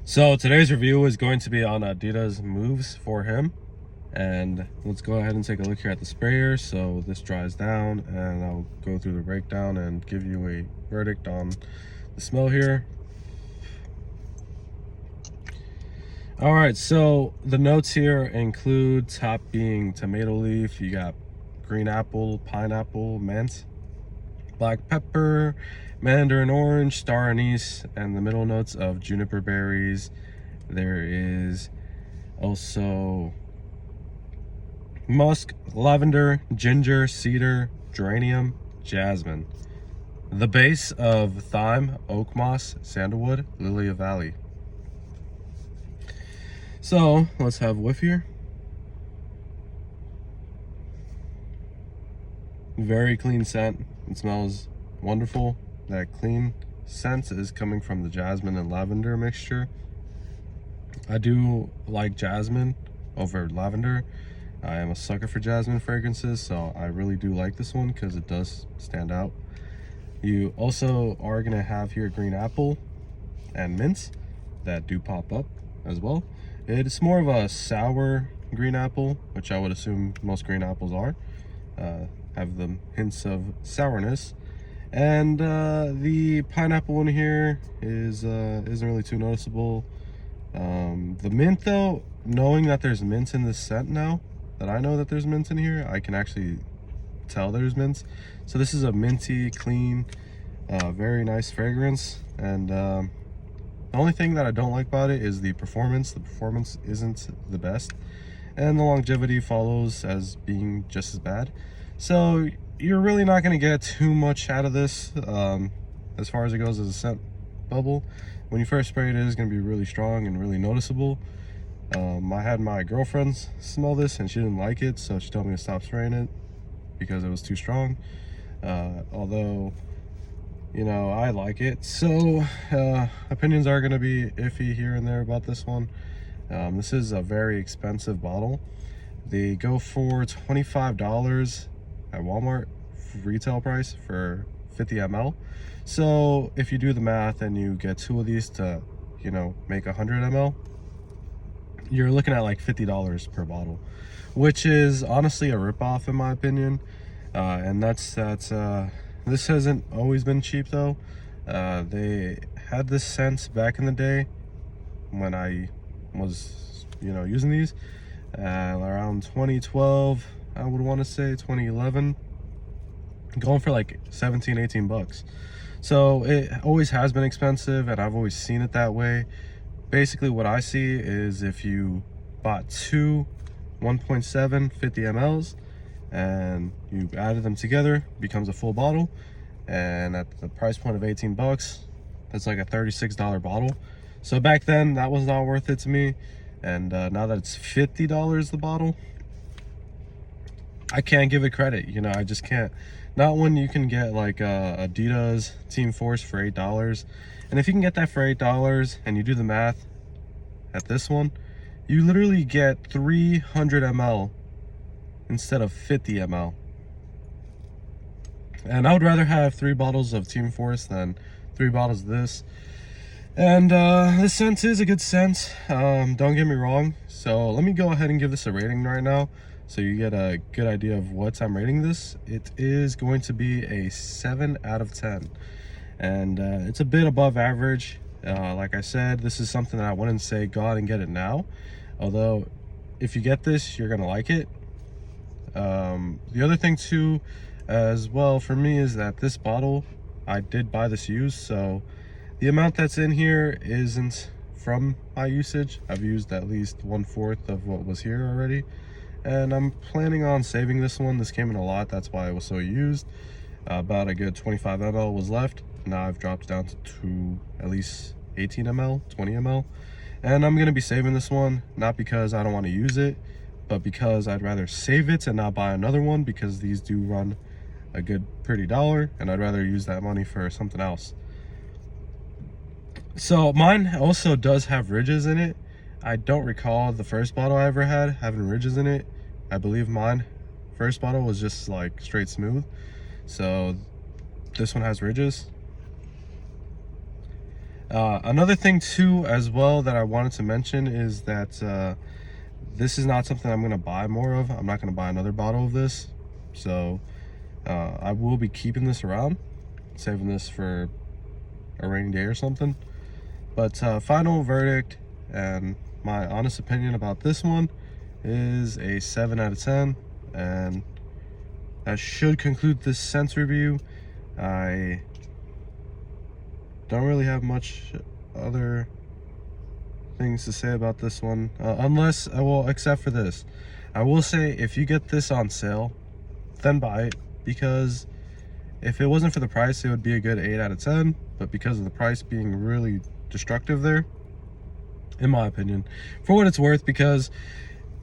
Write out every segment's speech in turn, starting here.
So today's review is going to be on Adidas moves for him. And let's go ahead and take a look here at the sprayer. So this dries down and I'll go through the breakdown and give you a verdict on the smell here. All right, so the notes here include top being tomato leaf, you got green apple, pineapple, mint, black pepper, mandarin orange, star anise, and the middle notes of juniper berries. There is also musk, lavender, ginger, cedar, geranium, jasmine. The base of thyme, oak moss, sandalwood, lily of valley. So let's have a whiff here. Very clean scent. It smells wonderful. That clean scent is coming from the jasmine and lavender mixture. I do like jasmine over lavender. I am a sucker for jasmine fragrances, so I really do like this one because it does stand out. You also are gonna have here green apple and mints that do pop up as well. It's more of a sour green apple, which I would assume most green apples are. Have the hints of sourness. And the pineapple in here isn't really too noticeable. The mint though, knowing that there's mint in this scent now, that I know that there's mint in here, I can actually tell there's mint. So this is a minty, clean, very nice fragrance. And the only thing that I don't like about it is the performance. The performance isn't the best, and the longevity follows as being just as bad. So you're really not going to get too much out of this as far as it goes as a scent bubble. When you first spray it, it is going to be really strong and really noticeable. I had my girlfriend smell this and she didn't like it, so she told me to stop spraying it because it was too strong. Although, you know, I like it. So opinions are going to be iffy here and there about this one. This is a very expensive bottle. They go for $25 at Walmart retail price for 50 ml. So if you do the math and you get two of these to, you know, make 100 ml, you're looking at like $50 per bottle, which is honestly a ripoff in my opinion. And this hasn't always been cheap though. They had this scent back in the day when I was, you know, using these around 2012, I would want to say 2011, going for like 17-18 bucks. So it always has been expensive and I've always seen it that way. Basically what I see is if you bought two 1.7 50 mls and you added them together, becomes a full bottle, and at the price point of 18 bucks, that's like a $36 bottle. So back then that was not worth it to me, and now that it's $50 the bottle, I can't give it credit. You know, I just can't. Not when you can get like Adidas Team Force for $8, and if you can get that for $8 and you do the math at this one, you literally get 300 ml instead of 50 ml. And I would rather have 3 bottles of Team Force than 3 bottles of this. And this scent is a good scent, don't get me wrong. So let me go ahead and give this a rating right now so you get a good idea of what I'm rating this. It is going to be a 7 out of 10. And it's a bit above average. Like I said, this is something that I wouldn't say go out and get it now. Although if you get this, you're gonna like it. The other thing too as well for me is that this bottle, I did buy this used, so the amount that's in here isn't from my usage. I've used at least 1/4 of what was here already, and I'm planning on saving this one. This came in a lot, that's why it was so used. About a good 25 ml was left. Now I've dropped down to at least 18 ml, 20 ml, and I'm gonna be saving this one, not because I don't want to use it, but because I'd rather save it and not buy another one, because these do run a good pretty $1, and I'd rather use that money for something else. So mine also does have ridges in it. I don't recall the first bottle I ever had having ridges in it. I believe mine first bottle was just like straight smooth. So this one has ridges. Another thing too as well that I wanted to mention is that this is not something I'm gonna buy more of. I'm not gonna buy another bottle of this, so I will be keeping this around, saving this for a rainy day or something. But final verdict and my honest opinion about this one is a 7 out of 10, and that should conclude this scents review. I don't really have much other things to say about this one, unless, well, except for this. I will say, if you get this on sale, then buy it, because if it wasn't for the price, it would be a good 8 out of 10, but because of the price being really destructive there, in my opinion, for what it's worth, because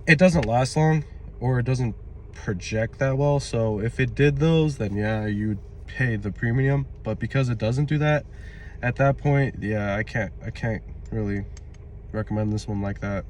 it doesn't last long, or it doesn't project that well. So if it did those, then yeah, you'd pay the premium, but because it doesn't do that, at that point, yeah, I can't really recommend this one like that.